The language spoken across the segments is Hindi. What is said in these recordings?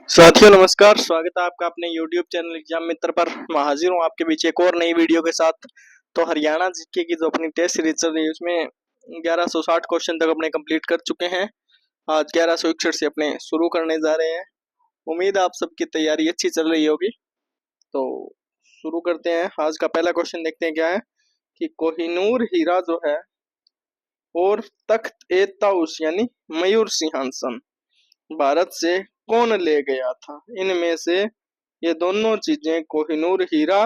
साथियों नमस्कार, स्वागत है आपका अपने YouTube चैनल एग्जाम मित्र पर। मैं हाजिर हूँ आपके बीच एक और नई वीडियो के साथ। तो हरियाणा जीके की जो अपनी टेस्ट सीरीज चल रही है उसमें 1160 क्वेश्चन तक अपने कंप्लीट कर चुके हैं। आज 1161 से अपने शुरू करने जा रहे हैं। उम्मीद है आप सबकी तैयारी अच्छी चल रही होगी। तो शुरू करते हैं। आज का पहला क्वेश्चन देखते हैं क्या है कि कोहिनूर हीरा जो है और तख्त ए ताउस यानी मयूर सिंहासन भारत से कौन ले गया था? इनमें से ये दोनों चीजें कोहिनूर हीरा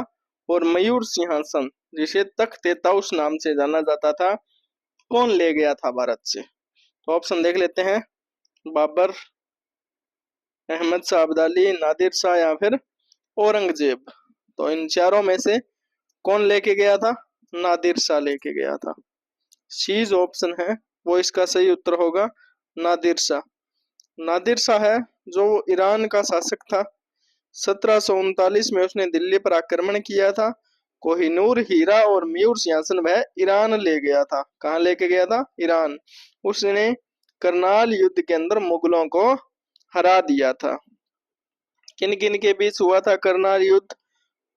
और मयूर सिंहासन जिसे तख्त ए ताउस नाम से जाना जाता था, कौन ले गया था भारत से? तो ऑप्शन देख लेते हैं। बाबर, अहमद शाह अब्दाली, नादिर शाह या फिर औरंगजेब। तो इन चारों में से कौन लेके गया था? नादिर शाह लेके गया था। सी जो ऑप्शन है वो इसका सही उत्तर होगा, नादिर शाह। नादिर शाह है जो ईरान का शासक था। 1739 में उसने दिल्ली पर आक्रमण किया था। कोहिनूर हीरा और मयूर सिंहासन वह ईरान ले गया था। कहाँ लेके गया था? ईरान। उसने करनाल युद्ध के अंदर मुगलों को हरा दिया था। किन किन के बीच हुआ था करनाल युद्ध?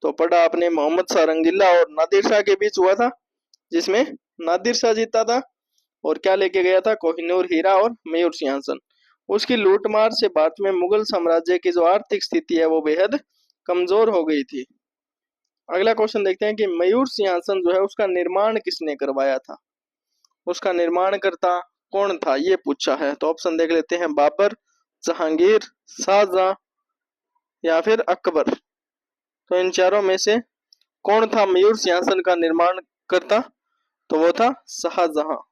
तो पढ़ा आपने, मोहम्मद शाह रंगीला और नादिर शाह के बीच हुआ था, जिसमें नादिर शाह जीता था। और क्या लेके गया था? कोहिनूर हीरा और मयूर सिंहासन। उसकी लूटमार से भारत में मुगल साम्राज्य की जो आर्थिक स्थिति है वो बेहद कमजोर हो गई थी। अगला क्वेश्चन देखते हैं कि मयूर सिंहासन जो है उसका निर्माण किसने करवाया था? उसका निर्माणकर्ता कौन था ये पूछा है। तो ऑप्शन देख लेते हैं। बाबर, जहांगीर, शाहजहां या फिर अकबर। तो इन चारों में से कौन था मयूर सिंहासन का निर्माण करता? तो वो था शाहजहां।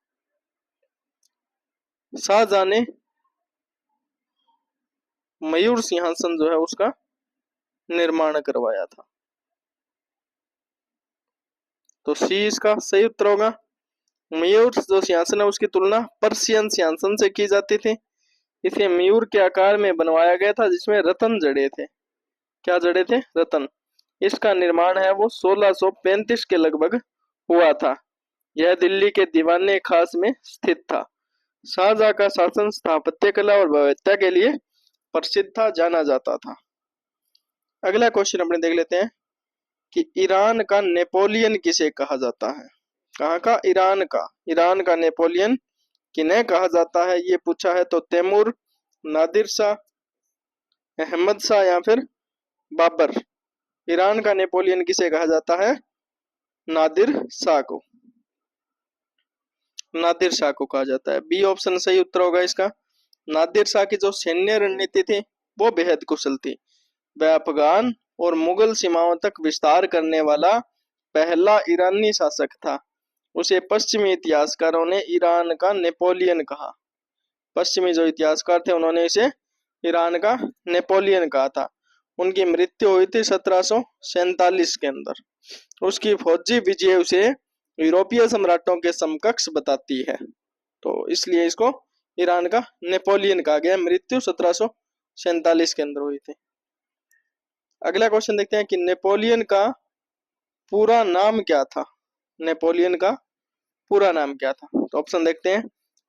शाहजहां ने मयूर सिंहासन जो है उसका निर्माण करवाया था। तो सी इसका सही उत्तर होगा। मयूर जो सिंहासन है उसकी तुलना पर्शियन सिंहासन से की जाती थी। इसे मयूर के आकार में बनवाया गया था जिसमें रतन जड़े थे। क्या जड़े थे? रतन। इसका निर्माण है वो 1635 के लगभग हुआ था। यह दिल्ली के दीवाने खास में स्थित था। शाहजहां का शासन स्थापत्य कला और भव्यता के लिए प्रसिद्ध था, जाना जाता था। अगला क्वेश्चन अपने देख लेते हैं कि ईरान का नेपोलियन किसे कहा जाता है? कहाँ का? ईरान का। ईरान का नेपोलियन किन्हें कहा जाता है ये पूछा है। तो तैमूर, नादिर शाह, अहमद शाह या फिर बाबर। ईरान का नेपोलियन किसे कहा जाता है? नादिर शाह को। नादिर शाह को कहा जाता है। बी ऑप्शन सही उत्तर होगा इसका। नादिर शाह की जो सैन्य रणनीति थी वो बेहद कुशल थी। वह अफगान और मुगल सीमाओं तक विस्तार करने वाला पहला ईरानी शासक था। उसे पश्चिमी इतिहासकारों ने ईरान का नेपोलियन कहा। पश्चिमी जो इतिहासकार थे उन्होंने इसे ईरान का नेपोलियन कहा था। उनकी मृत्यु हुई थी 1747 के अंदर। उसकी फौजी विजय उसे यूरोपीय सम्राटों के समकक्ष बताती है। तो इसलिए इसको ईरान का नेपोलियन कहा गया। मृत्यु 1747 के अंदर हुई थी। अगला क्वेश्चन देखते हैं कि नेपोलियन का पूरा नाम क्या था? नेपोलियन का पूरा नाम क्या था? तो ऑप्शन देखते हैं।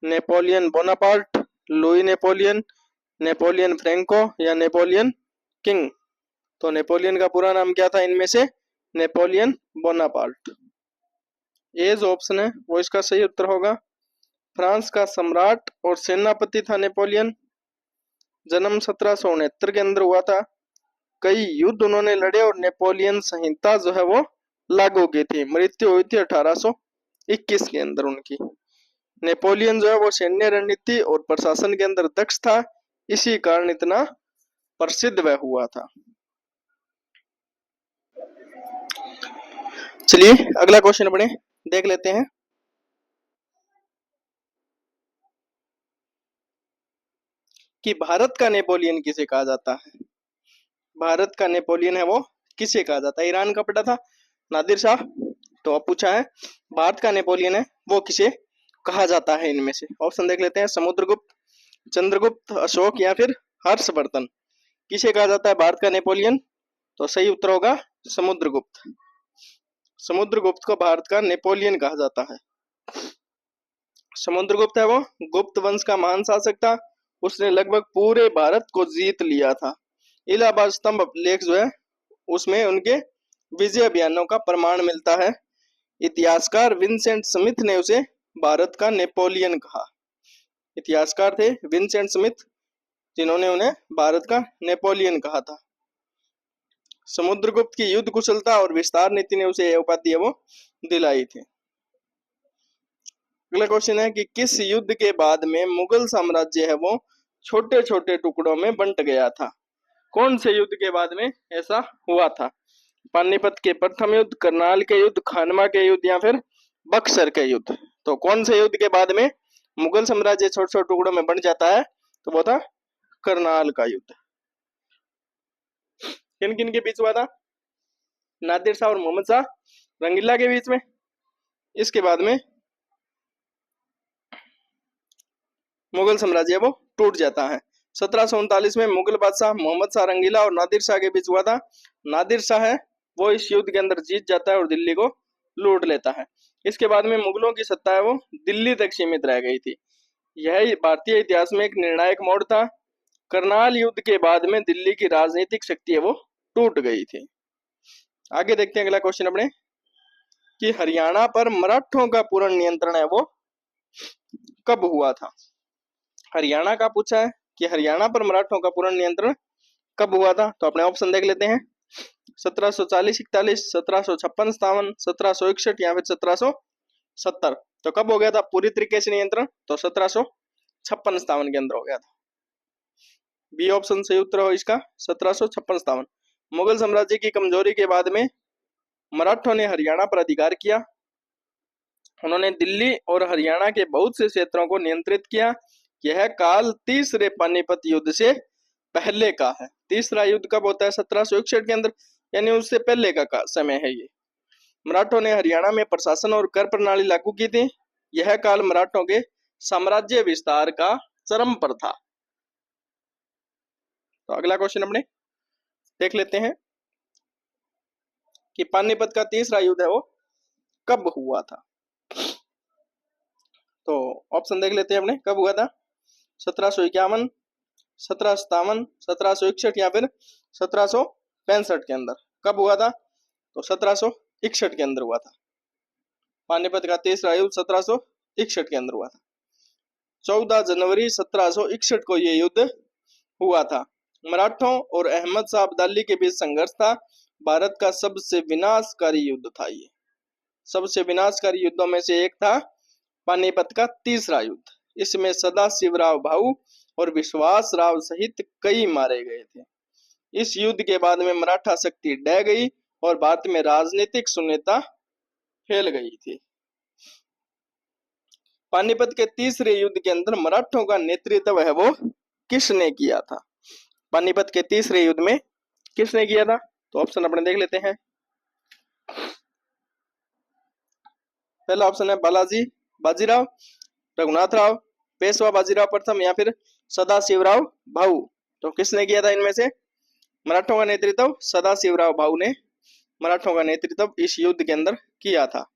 Napoleon Bonaparte, Louis Napoleon, Napoleon Franco या नेपोलियन किंग। तो नेपोलियन का पूरा नाम क्या था इनमें से? Napoleon Bonaparte. ये जो ऑप्शन है वो इसका सही उत्तर होगा। फ्रांस का सम्राट और सेनापति था नेपोलियन। जन्म 1769 के अंदर हुआ था। कई युद्ध उन्होंने लड़े और नेपोलियन संहिता जो है वो लागू की थी। मृत्यु हुई थी 1821 के अंदर उनकी। नेपोलियन जो है वो सैन्य रणनीति और प्रशासन के अंदर दक्ष था, इसी कारण इतना प्रसिद्ध वह हुआ था। चलिए अगला क्वेश्चन अपने देख लेते हैं कि भारत का नेपोलियन किसे कहा जाता है? भारत का नेपोलियन है वो किसे कहा जाता है? ईरान का पटा था नादिर शाह। तो अब पूछा है भारत का नेपोलियन है वो किसे कहा जाता है? इनमें से ऑप्शन देख लेते हैं। समुद्रगुप्त, चंद्रगुप्त, अशोक या फिर हर्षवर्धन। किसे कहा जाता है भारत का नेपोलियन? तो सही उत्तर होगा समुद्रगुप्त। समुद्रगुप्त को भारत का नेपोलियन कहा जाता है। समुद्रगुप्त है वो गुप्त वंश का महान शासक था। उसने लगभग पूरे भारत को जीत लिया था। इलाहाबाद स्तंभ लेख जो है उसमें उनके विजय अभियानों का प्रमाण मिलता है। इतिहासकार विंसेंट स्मिथ ने उसे भारत का नेपोलियन कहा। इतिहासकार थे विंसेंट स्मिथ, जिन्होंने उन्हें भारत का नेपोलियन कहा था। समुद्रगुप्त की युद्ध कुशलता और विस्तार नीति ने उसे यह उपाधि वो दिलाई थी। अगला क्वेश्चन है कि किस युद्ध के बाद में मुगल साम्राज्य है वो छोटे छोटे टुकड़ों में बंट गया था? कौन से युद्ध के बाद में ऐसा हुआ था? पानीपत के प्रथम युद्ध, करनाल के युद्ध, खानवा के युद्ध या फिर बक्सर के युद्ध? तो कौन से युद्ध के बाद में मुगल साम्राज्य छोटे छोटे टुकड़ों में बंट जाता है? तो वो था करनाल का युद्ध। किन किन के बीच हुआ था? नादिर शाह और मोहम्मद शाह रंगीला के बीच में। इसके बाद में मुगल साम्राज्य वो टूट जाता है। 1739 में मुगल बादशाह मोहम्मद शाह रंगीला और नादिर शाह के बीच हुआ था। नादिर शाह है वो इस युद्ध के अंदर जीत जाता है और दिल्ली को लूट लेता है। इसके बाद में मुगलों की सत्ता है वो दिल्ली तक सीमित रह गई थी। यह भारतीय इतिहास में एक निर्णायक मोड़ था। करनाल युद्ध के बाद में दिल्ली की राजनीतिक शक्ति है वो टूट गई थी। आगे देखते हैं अगला क्वेश्चन अपने कि हरियाणा पर मराठों का पूर्ण नियंत्रण है वो कब हुआ था? हरियाणा का पूछा है कि हरियाणा पर मराठों का पूर्ण नियंत्रण कब हुआ था? तो अपने ऑप्शन देख लेते हैं। 1740-41, 1756-57, 1761 या फिर 1770। तो कब हो गया था पूरी तरीके से नियंत्रण? तो 1756-57 के अंदर हो गया था। बी ऑप्शन सही उत्तर हो इसका 1756-57। मुगल साम्राज्य की कमजोरी के बाद में मराठों ने हरियाणा पर अधिकार किया। उन्होंने दिल्ली और हरियाणा के बहुत से क्षेत्रों को नियंत्रित किया। यह काल तीसरे पानीपत युद्ध से पहले का है। तीसरा युद्ध कब होता है? 1761 के अंदर, यानी उससे पहले का समय है ये। मराठों ने हरियाणा में प्रशासन और कर प्रणाली लागू की थी। यह काल मराठों के साम्राज्य विस्तार का चरम पर था। तो अगला क्वेश्चन अपने देख लेते हैं कि पानीपत का तीसरा युद्ध है वो कब हुआ था? तो ऑप्शन देख लेते हैं अपने कब हुआ था। 1751, 1757, 1761 या फिर 1765 के अंदर। कब हुआ था? तो 1761 के अंदर हुआ था। पानीपत का तीसरा युद्ध 1761 के अंदर हुआ था। 14 जनवरी 1761 को यह युद्ध हुआ था। मराठों और अहमद शाह अब्दाली के बीच संघर्ष था। भारत का सबसे विनाशकारी युद्ध था ये। सबसे विनाशकारी युद्धों में से एक था पानीपत का तीसरा युद्ध। इसमें सदाशिवराव भाऊ और विश्वास राव सहित कई मारे गए थे। इस युद्ध के बाद में मराठा शक्ति ढह गई और भारत में राजनीतिक शून्यता फैल गई थी। पानीपत के तीसरे युद्ध के अंदर मराठों का नेतृत्व है वो किसने किया था? पानीपत के तीसरे युद्ध में किसने किया था? तो ऑप्शन अपने देख लेते हैं। पहला ऑप्शन है बालाजी बाजीराव, रघुनाथ राव, पेशवा बाजीराव प्रथम या फिर सदाशिवराव भाऊ। तो किसने किया था इनमें से? मराठों का नेतृत्व सदाशिवराव भाऊ ने मराठों का नेतृत्व इस युद्ध के अंदर किया था।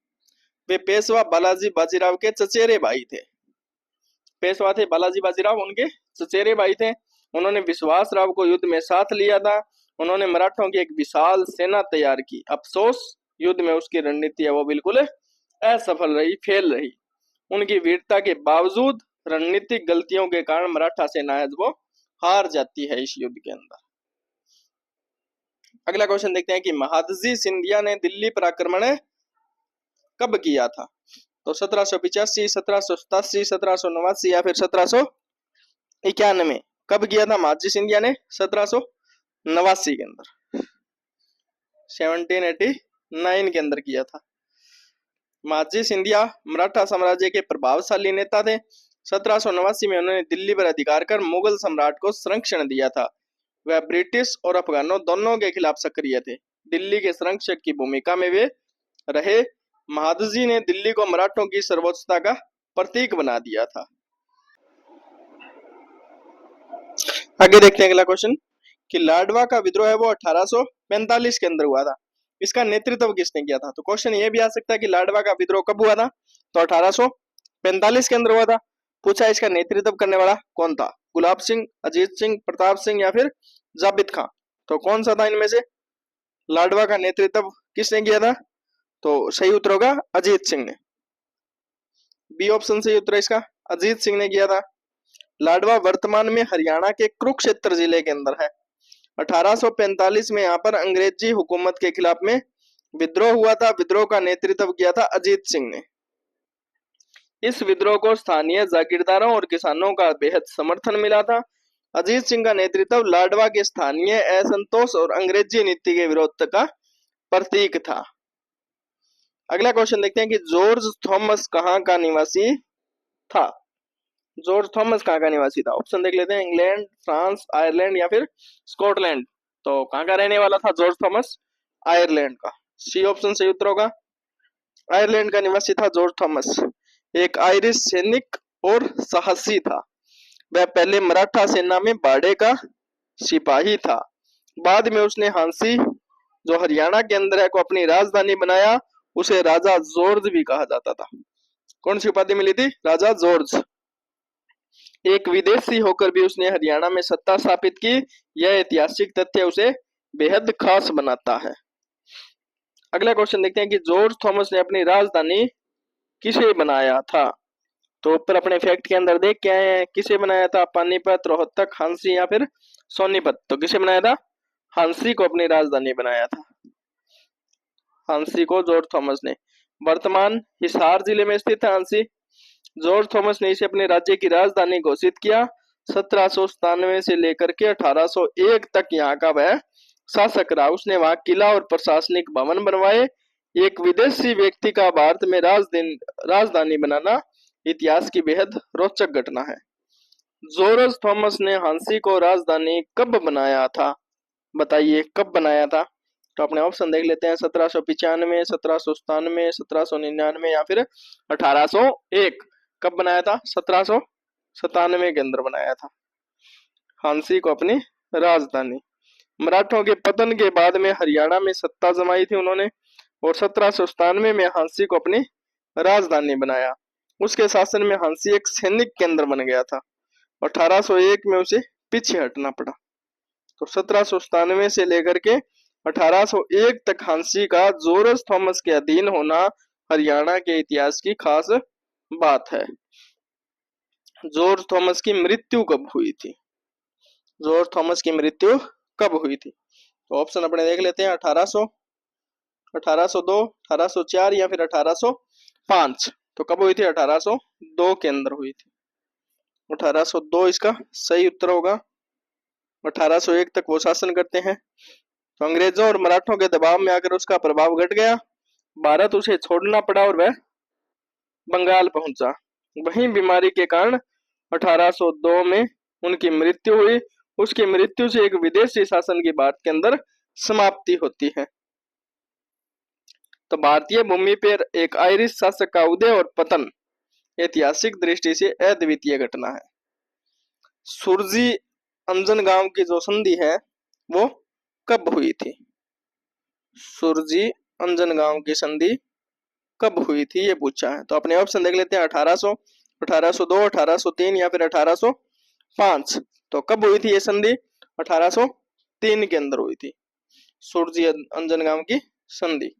वे पेशवा बालाजी बाजीराव के चचेरे भाई थे। पेशवा थे बालाजी बाजीराव, उनके चचेरे भाई थे। उन्होंने विश्वास राव को युद्ध में साथ लिया था। उन्होंने मराठों की एक विशाल सेना तैयार की। अफसोस युद्ध में उसकी रणनीति है वो बिल्कुल असफल रही, फेल रही। उनकी वीरता के बावजूद रणनीतिक गलतियों के कारण मराठा सेना है वो हार जाती है इस युद्ध के अंदर। अगला क्वेश्चन देखते हैं कि महादजी सिंधिया ने दिल्ली पर आक्रमण कब किया था? तो 1785, 1787, 1789 या फिर 1791। कब किया था महादजी सिंधिया ने? 1789 के अंदर, 1789 के अंदर किया था। महादजी सिंधिया मराठा साम्राज्य के प्रभावशाली नेता थे। 1789 में उन्होंने दिल्ली पर अधिकार कर मुगल सम्राट को संरक्षण दिया था। वह ब्रिटिश और अफगानों दोनों के खिलाफ सक्रिय थे। दिल्ली के संरक्षक की भूमिका में वे रहे। महादजी ने दिल्ली को मराठों की सर्वोच्चता का प्रतीक बना दिया था। आगे देखते हैं अगला क्वेश्चन कि लाडवा का विद्रोह है वो 1845 के अंदर हुआ था। इसका नेतृत्व किसने किया था? तो क्वेश्चन ये भी आ सकता है कि लाडवा का विद्रोह कब हुआ था? तो 1845 के अंदर हुआ था। पूछा इसका नेतृत्व करने वाला कौन था? गुलाब सिंह, अजीत सिंह, प्रताप सिंह या फिर जाबित खां। तो कौन सा था इनमें से? लाडवा का नेतृत्व किसने किया था? तो सही उत्तर होगा अजीत सिंह ने। बी ऑप्शन सही उत्तर है इसका, अजीत सिंह ने किया था। लाडवा वर्तमान में हरियाणा के कुरुक्षेत्र जिले के अंदर है। 1845 में यहाँ पर अंग्रेजी हुकूमत के खिलाफ में विद्रोह हुआ था। विद्रोह का नेतृत्व किया था अजीत सिंह ने। इस विद्रोह को स्थानीय जागीरदारों और किसानों का बेहद समर्थन मिला था। अजीत सिंह का नेतृत्व लाडवा के स्थानीय असंतोष और अंग्रेजी नीति के विरोध का प्रतीक था। अगला क्वेश्चन देखते हैं कि जॉर्ज थॉमस कहाँ का निवासी था? जॉर्ज थॉमस कहाँ का निवासी था? ऑप्शन देख लेते हैं, इंग्लैंड, फ्रांस, आयरलैंड या फिर स्कॉटलैंड। तो कहाँ का रहने वाला था जॉर्ज थॉमस? आयरलैंड का। सी ऑप्शन सही उत्तर होगा, आयरलैंड का निवासी था जॉर्ज थॉमस। एक आयरिश सैनिक और साहसी था। वह पहले मराठा सेना में बाड़े का सिपाही था। बाद में उसने हांसी, जो हरियाणा के अंदर है, को अपनी राजधानी बनाया। उसे राजा जॉर्ज भी कहा जाता था। कौन सी उपाधि मिली थी? राजा जॉर्ज। एक विदेशी होकर भी उसने हरियाणा में सत्ता स्थापित की। यह ऐतिहासिक तथ्य उसे बेहद खास बनाता है। अगला क्वेश्चन देखते हैं कि जॉर्ज थॉमस ने अपनी राजधानी किसे बनाया था? तो ऊपर अपने फैक्ट के अंदर देख के आए हैं, किसे बनाया था? पानीपत, रोहतक, हांसी या फिर सोनीपत। तो किसे बनाया था? हांसी को अपनी राजधानी बनाया था। हांसी को जॉर्ज थॉमस ने। वर्तमान हिसार जिले में स्थित है हांसी। जॉर्ज थॉमस ने इसे अपने राज्य की राजधानी घोषित किया। 1797 से लेकर के 1801 तक यहाँ का वह शासक रहा। उसने वहां किला और प्रशासनिक भवन बनवाए। एक विदेशी व्यक्ति का भारत में राजधानी बनाना इतिहास की बेहद रोचक घटना है। जॉर्ज थॉमस ने हांसी को राजधानी कब बनाया था? बताइए कब बनाया था? तो अपने ऑप्शन देख लेते हैं, 1795, 1797, 1799 या फिर 1801। कब बनाया था? 1797 के अंदर बनाया था हांसी को अपनी राजधानी। मराठों के पतन के बाद में हरियाणा में सत्ता जमाई थी उन्होंने, और 1797 में हांसी को अपनी राजधानी बनाया। उसके शासन में हांसी एक सैनिक केंद्र बन गया था। 1801 में उसे पीछे हटना पड़ा। तो 1797 से लेकर के 1801 तक हांसी का जॉर्ज थॉमस के अधीन होना हरियाणा के इतिहास की खास बात है। जॉर्ज थॉमस की मृत्यु कब हुई थी? जॉर्ज थॉमस की मृत्यु कब हुई थी? तो ऑप्शन अपने देख लेते हैं, 1800, 1802, 1804 या फिर 1805। तो कब हुई थी? 1802 के अंदर हुई थी। 1802 इसका सही उत्तर होगा। 1801 तक वो शासन करते हैं। तो अंग्रेजों और मराठों के दबाव में आकर उसका प्रभाव घट गया। भारत उसे छोड़ना पड़ा और वह बंगाल पहुंचा। वहीं बीमारी के कारण 1802 में उनकी मृत्यु हुई। उसकी मृत्यु से एक विदेशी शासन की भारत के अंदर समाप्ति होती है। तो भारतीय भूमि पर एक आयरिश शासक का उदय और पतन ऐतिहासिक दृष्टि से अद्वितीय घटना है। सुरजी अंजनगांव की जो संधि है वो कब हुई थी? सुरजी अंजनगांव की संधि कब हुई थी ये पूछा है। तो अपने ऑप्शन देख लेते हैं, 1800, 1802, 1803 या फिर 1805। तो कब हुई थी ये संधि? 1803 के अंदर हुई थी सुरजी अंजनगांव की संधि।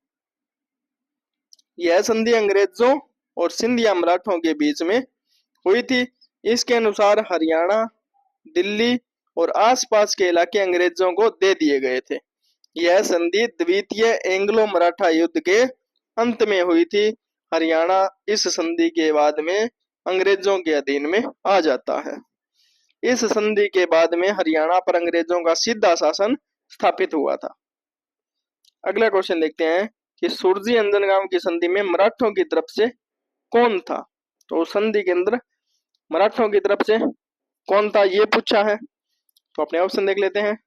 यह संधि अंग्रेजों और सिंधिया मराठों के बीच में हुई थी। इसके अनुसार हरियाणा, दिल्ली और आसपास के इलाके अंग्रेजों को दे दिए गए थे। यह संधि द्वितीय एंग्लो मराठा युद्ध के अंत में हुई थी। हरियाणा इस संधि के बाद में अंग्रेजों के अधीन में आ जाता है। इस संधि के बाद में हरियाणा पर अंग्रेजों का सीधा शासन स्थापित हुआ था। अगला क्वेश्चन देखते हैं कि सुरजी अंजनगांव की संधि में मराठों की तरफ से कौन था? तो संधि के अंदर मराठों की तरफ से कौन था ये पूछा है। तो अपने ऑप्शन देख लेते हैं,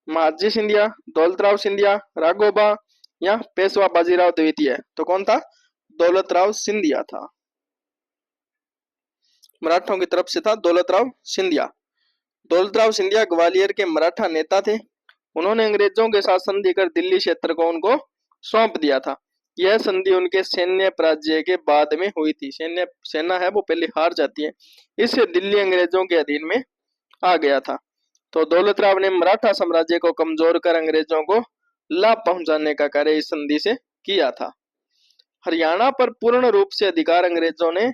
महादजी सिंधिया, दौलतराव सिंधिया, राघोबा या पेशवा बाजीराव द्वितीय। तो कौन था? दौलतराव सिंधिया था। मराठों की तरफ से था दौलतराव सिंधिया। दौलतराव सिंधिया ग्वालियर के मराठा नेता थे। उन्होंने अंग्रेजों के साथ संधि कर दिल्ली क्षेत्र को उनको सौंप दिया था। यह संधि उनके सैन्य पराजय के बाद में हुई थी। सेना है वो पहले हार जाती है, इससे दिल्ली अंग्रेजों के अधीन में आ गया था। तो दौलत राव ने मराठा साम्राज्य को कमजोर कर अंग्रेजों को लाभ पहुंचाने का कार्य इस संधि से किया था। हरियाणा पर पूर्ण रूप से अधिकार अंग्रेजों ने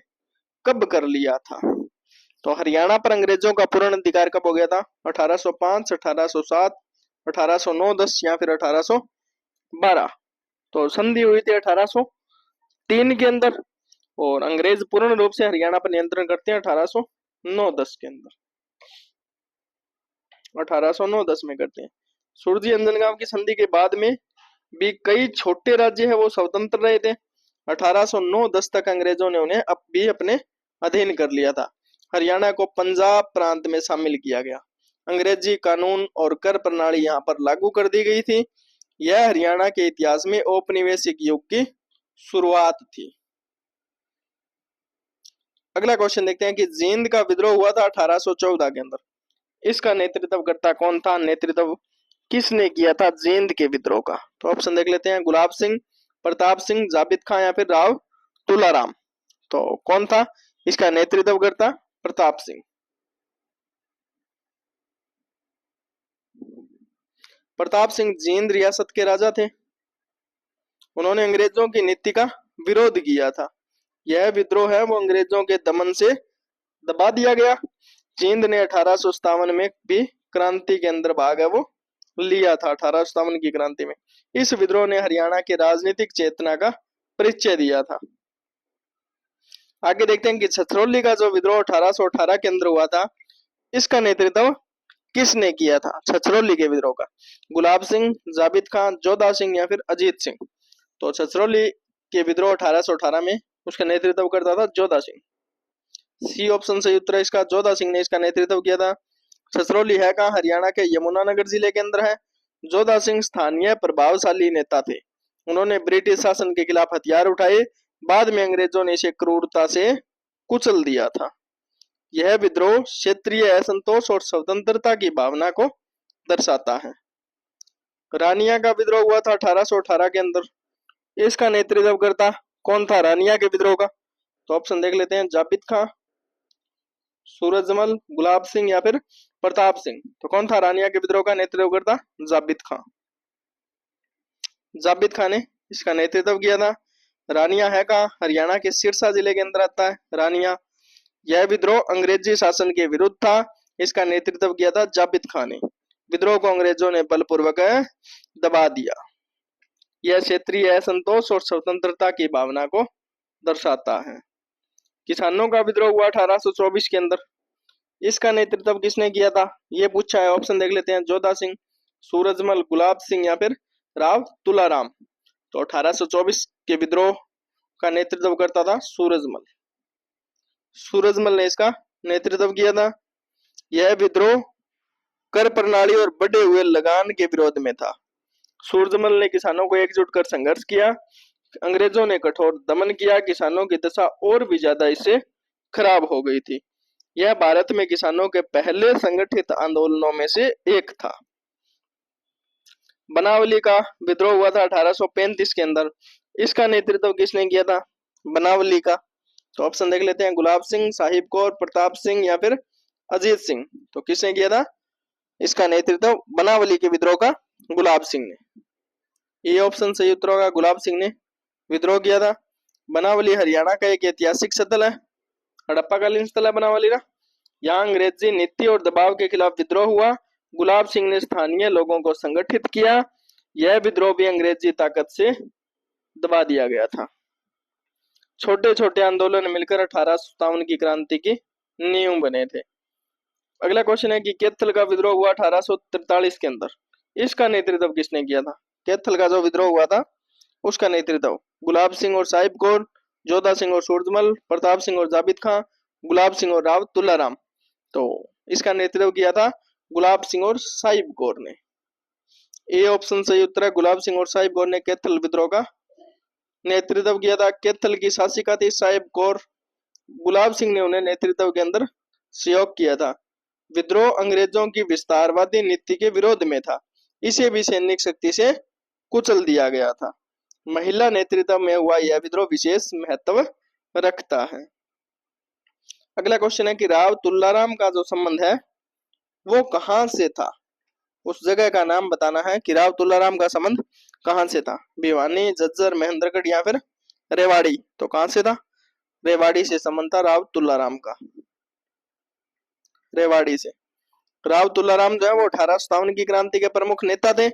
कब कर लिया था? तो हरियाणा पर अंग्रेजों का पूर्ण अधिकार कब हो गया था? 1805, 1807, 1809-10 या फिर 1812। तो संधि हुई थी 1803 के अंदर, और अंग्रेज पूर्ण रूप से हरियाणा पर नियंत्रण करते हैं 1809-10 के अंदर, 1809-10 में करते हैं। सुरजी अंजनगांव की संधि के बाद में भी कई छोटे राज्य है वो स्वतंत्र रहे थे। 1809-10 तक अंग्रेजों ने उन्हें अब भी अपने अधीन कर लिया था। हरियाणा को पंजाब प्रांत में शामिल किया गया। अंग्रेजी कानून और कर प्रणाली यहाँ पर लागू कर दी गई थी। यह हरियाणा के इतिहास में औपनिवेशिक युग की शुरुआत थी। अगला क्वेश्चन देखते हैं कि जींद का विद्रोह हुआ था 1814 के अंदर। इसका नेतृत्व करता कौन था? नेतृत्व किसने किया था जींद के विद्रोह का? तो ऑप्शन देख लेते हैं, गुलाब सिंह, प्रताप सिंह, जाबित खां या फिर राव तुलाराम। तो कौन था इसका नेतृत्व करता? प्रताप सिंह। प्रताप सिंह जींद रियासत के राजा थे। उन्होंने अंग्रेजों की नीति का विरोध किया था। यह विद्रोह है वो अंग्रेजों के दमन से दबा दिया गया। जींद ने 1857 में भी क्रांति के अंदर भाग है वो लिया था, 1857 की क्रांति में। इस विद्रोह ने हरियाणा के राजनीतिक चेतना का परिचय दिया था। आगे देखते हैं कि छछरौली का जो विद्रोह 1818 के अंदर हुआ था, इसका नेतृत्व किसने किया था? छछरौली के विद्रोह का गुलाब सिंह, जाबित खां, जोधा सिंह या फिर अजीत सिंह। तो छछरौली के विद्रोह 1818 में उसका नेतृत्व करता था जोधा सिंह। सी ऑप्शन सही उत्तर है इसका, जोधा सिंह ने इसका नेतृत्व किया था। छछरौली है कहाँ? हरियाणा के यमुनानगर जिले के अंदर है। जोधा सिंह स्थानीय प्रभावशाली नेता थे। उन्होंने ब्रिटिश शासन के खिलाफ हथियार उठाए। बाद में अंग्रेजों ने इसे क्रूरता से कुचल दिया था। यह विद्रोह क्षेत्रीय असंतोष और स्वतंत्रता की भावना को दर्शाता है। रानिया का विद्रोह हुआ था 1818 के अंदर। इसका नेतृत्व करता कौन था रानिया के विद्रोह का? तो ऑप्शन देख लेते हैं, जाबित खां, सूरजमल, गुलाब सिंह या फिर प्रताप सिंह। तो कौन था रानिया के विद्रोह का नेतृत्व करता? जाबित खां। जाबित खां ने इसका नेतृत्व किया था। रानिया है कहाँ? हरियाणा के सिरसा जिले के अंदर आता है रानिया। यह विद्रोह अंग्रेजी शासन के विरुद्ध था। इसका नेतृत्व किया था जाबित खां ने। विद्रोह को अंग्रेजों ने बलपूर्वक दबा दिया। यह क्षेत्रीय असंतोष और स्वतंत्रता की भावना को दर्शाता है। किसानों का विद्रोह हुआ 1824 के अंदर। इसका नेतृत्व किसने किया था? ये पूछा है। ऑप्शन देख लेते हैं, जोधा सिंह, सूरजमल, गुलाब सिंह या फिर राव तुलाराम। तो 1824 के विद्रोह का नेतृत्व करता था सूरजमल। सूरजमल ने इसका नेतृत्व किया था। यह विद्रोह कर प्रणाली और बढ़े हुए लगान के विरोध में था। सूरजमल ने किसानों को एकजुट कर संघर्ष किया। अंग्रेजों ने कठोर दमन किया। किसानों की दशा और भी ज्यादा इससे खराब हो गई थी। यह भारत में किसानों के पहले संगठित आंदोलनों में से एक था। बनावली का विद्रोह हुआ था 1835 के अंदर। इसका नेतृत्व किसने किया था बनावली का? तो ऑप्शन देख लेते हैं, गुलाब सिंह, साहिब कौर, प्रताप सिंह या फिर अजीत सिंह। तो किसने किया था इसका नेतृत्व बनावली के विद्रोह का? गुलाब सिंह ने। ये ऑप्शन सही उत्तर होगा, गुलाब सिंह ने विद्रोह किया था। बनावली हरियाणा का एक ऐतिहासिक स्थल है, हड़प्पाकालीन स्थल है बनावली का। यहाँ अंग्रेजी नीति और दबाव के खिलाफ विद्रोह हुआ। गुलाब सिंह ने स्थानीय लोगों को संगठित किया। यह विद्रोह भी अंग्रेजी ताकत से दबा दिया गया था। छोटे छोटे आंदोलन मिलकर 1857 की क्रांति की नींव बने थे। अगला क्वेश्चन है कि कैथल का विद्रोह हुआ 1843 के अंदर। इसका नेतृत्व किसने किया था? कैथल का जो विद्रोह हुआ था उसका नेतृत्व गुलाब सिंह और साहिब कौर, जोधा सिंह और सूरजमल, प्रताप सिंह और जाबित खां, गुलाब सिंह और राव तुलाराम। तो इसका नेतृत्व किया था गुलाब सिंह और साहिब कौर ने। ए ऑप्शन सही उत्तर है, गुलाब सिंह और साहिब कौर ने कैथल विद्रोह का नेतृत्व किया था। कैथल की शासिका थी साहिब कौर। गुलाब सिंह ने उन्हें नेतृत्व के अंदर सहयोग किया था। विद्रोह अंग्रेजों की विस्तारवादी नीति के विरोध में था। इसे भी सैनिक शक्ति से कुचल दिया गया था। महिला नेतृत्व में हुआ यह विद्रोह विशेष महत्व रखता है। अगला क्वेश्चन है कि राव तुलाराम का जो संबंध है वो कहाँ से था, उस जगह का नाम बताना है कि राव तुलाराम का संबंध कहाँ से था। भिवानी, झज्जर, महेंद्रगढ़ या फिर रेवाड़ी। तो कहाँ से था, रेवाड़ी से संबंध था राव तुलाराम का, रेवाड़ी से। राव तुलाराम जो है वो 1857 की क्रांति के प्रमुख नेता थे।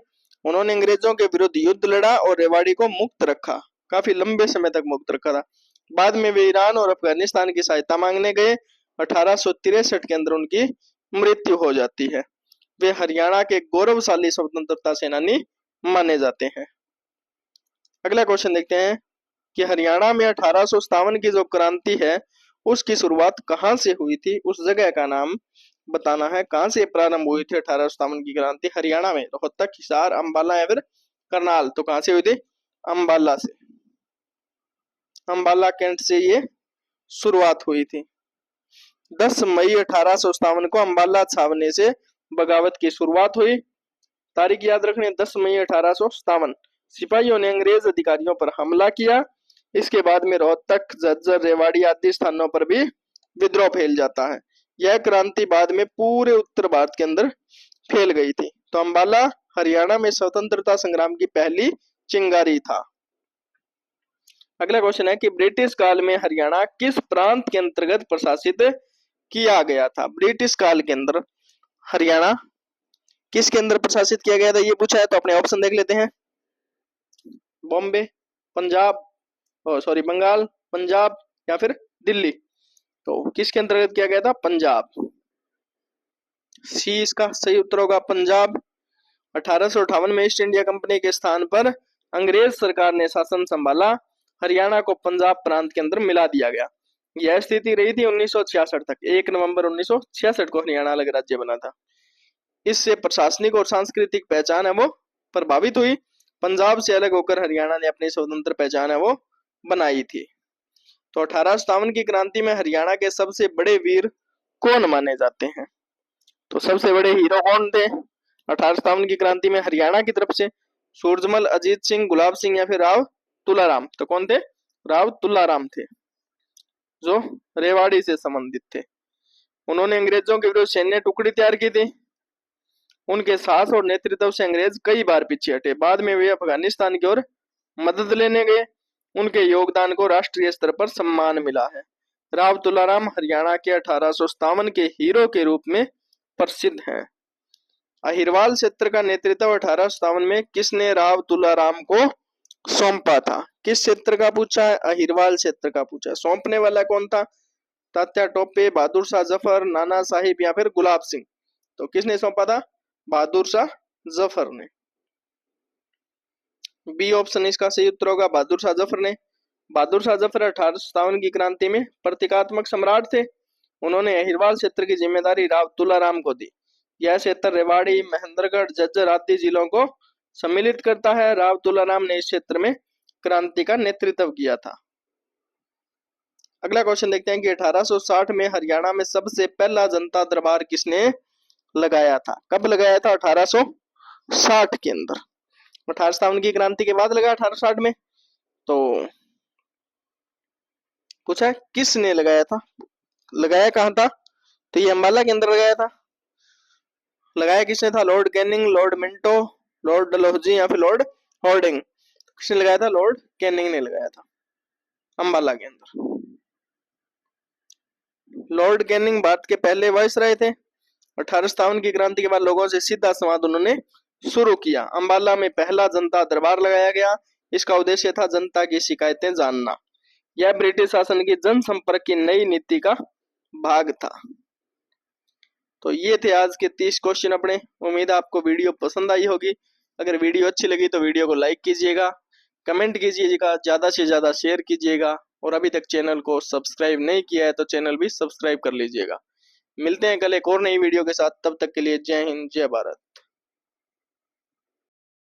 उन्होंने अंग्रेजों के विरुद्ध युद्ध लड़ा और रेवाड़ी को मुक्त रखा, काफी लंबे समय तक मुक्त रखा था। बाद में वे ईरान और अफगानिस्तान की सहायता मांगने गए। 1863 के अंदर उनकी मृत्यु हो जाती है। वे हरियाणा के गौरवशाली स्वतंत्रता सेनानी माने जाते हैं। अगला क्वेश्चन देखते हैं कि हरियाणा में 1857 की जो क्रांति है उसकी शुरुआत कहाँ से हुई थी, उस जगह का नाम बताना है। कहाँ से प्रारंभ हुई थी 1857 की क्रांति, हरियाणा में, रोहतक, हिसार, अंबाला या फिर करनाल। तो कहाँ से हुई थी, अंबाला से, अंबाला कैंट से ये शुरुआत हुई थी। 10 मई 1857 को अंबाला छावनी से बगावत की शुरुआत हुई। तारीख याद रखनी, 10 मई 1857। सिपाहियों ने अंग्रेज अधिकारियों पर हमला किया। इसके बाद में रोहतक, झज्जर, रेवाड़ी आदि स्थानों पर भी विद्रोह फैल जाता है। यह क्रांति बाद में पूरे उत्तर भारत के अंदर फैल गई थी। तो अंबाला हरियाणा में स्वतंत्रता संग्राम की पहली चिंगारी था। अगला क्वेश्चन है कि ब्रिटिश काल में हरियाणा किस प्रांत के अंतर्गत प्रशासित किया गया था। ब्रिटिश काल के अंदर हरियाणा किसके अंदर प्रशासित किया गया था, ये पूछा है। तो अपने ऑप्शन देख लेते हैं। बॉम्बे, पंजाब, सॉरी बंगाल, पंजाब या फिर दिल्ली। तो किसके अंतर्गत किया गया था, पंजाब। सी इसका सही उत्तर होगा, पंजाब। 1858 में ईस्ट इंडिया कंपनी के स्थान पर अंग्रेज सरकार ने शासन संभाला। हरियाणा को पंजाब प्रांत के अंदर मिला दिया गया। यह स्थिति रही थी 1966 तक। 1 नवंबर 1966 को हरियाणा अलग राज्य बना था। इससे प्रशासनिक और सांस्कृतिक पहचान है वो प्रभावित हुई। पंजाब से अलग होकर हरियाणा ने अपनी स्वतंत्र पहचान है वो बनाई थी। तो 1857 की क्रांति में हरियाणा के सबसे बड़े वीर कौन माने जाते हैं। तो सबसे बड़े हीरो कौन थे 1857 की क्रांति में हरियाणा की तरफ से, सूरजमल, अजीत सिंह, गुलाब सिंह या फिर राव तुलाराम। तो कौन थे, राव तुलाराम थे, जो रेवाड़ी से संबंधित थे। उन्होंने अंग्रेजों के विरुद्ध सैन्य टुकड़ी तैयार की थी। उनके साहस और नेतृत्व से अंग्रेज कई बार पीछे हटे। बाद में वे अफगानिस्तान की ओर मदद लेने गए। उनके योगदान को राष्ट्रीय स्तर पर सम्मान मिला है। राव तुलाराम हरियाणा के 1857 के हीरो के रूप में प्रसिद्ध हैं। अहिरवाल क्षेत्र का नेतृत्व 1857 में किसने राव तुलाराम को सौंपा था। किस क्षेत्र का पूछा है, अहिरवाल क्षेत्र का पूछा है। सौंपने वाला कौन था, तात्या टोपे, बहादुर शाह जफर, नाना साहिब या फिर गुलाब सिंह। तो किसने सौंपा था, बहादुर शाह जफर ने। बी ऑप्शन इसका सही उत्तर होगा, बहादुर शाह जफर ने। बहादुर शाह जफर 1857 की क्रांति में प्रतीकात्मक सम्राट थे। उन्होंने अहिरवाल क्षेत्र की जिम्मेदारी राव तुलाराम को दी। यह क्षेत्र रेवाड़ी, महेंद्रगढ़, झज्जर आदि जिलों को सम्मिलित करता है। राव तुलाराम ने इस क्षेत्र में क्रांति का नेतृत्व किया था। अगला क्वेश्चन देखते हैं कि 1860 में हरियाणा में सबसे पहला जनता दरबार किसने लगाया था। कब लगाया था, 1860 के अंदर। 1857 की क्रांति के बाद लगा 1860 में। तो पूछा किसने लगाया था, लगाया कहां था, तो ये अंबाला के अंदर लगाया था। लगाया किसने था, Lord Canning, Lord Minto, Lord Dalhousie या फिर लॉर्ड हॉर्डिंग। किसने लगाया था, लॉर्ड कैनिंग ने लगाया था अंबाला के अंदर। लॉर्ड कैनिंग भारत के पहले वायसराय थे। 1857 की क्रांति के बाद लोगों से सीधा संवाद उन्होंने शुरू किया। अंबाला में पहला जनता दरबार लगाया गया। इसका उद्देश्य था जनता की शिकायतें जानना। यह ब्रिटिश शासन की जनसंपर्क की नई नीति का भाग था। तो ये थे आज के 30 क्वेश्चन अपने। उम्मीद है आपको वीडियो पसंद आई होगी। अगर वीडियो अच्छी लगी तो वीडियो को लाइक कीजिएगा, कमेंट कीजिएगा, ज्यादा से ज्यादा शेयर कीजिएगा और अभी तक चैनल को सब्सक्राइब नहीं किया है तो चैनल भी सब्सक्राइब कर लीजिएगा। मिलते हैं कल एक और नई वीडियो के साथ, तब तक के लिए जय हिंद, जय भारत।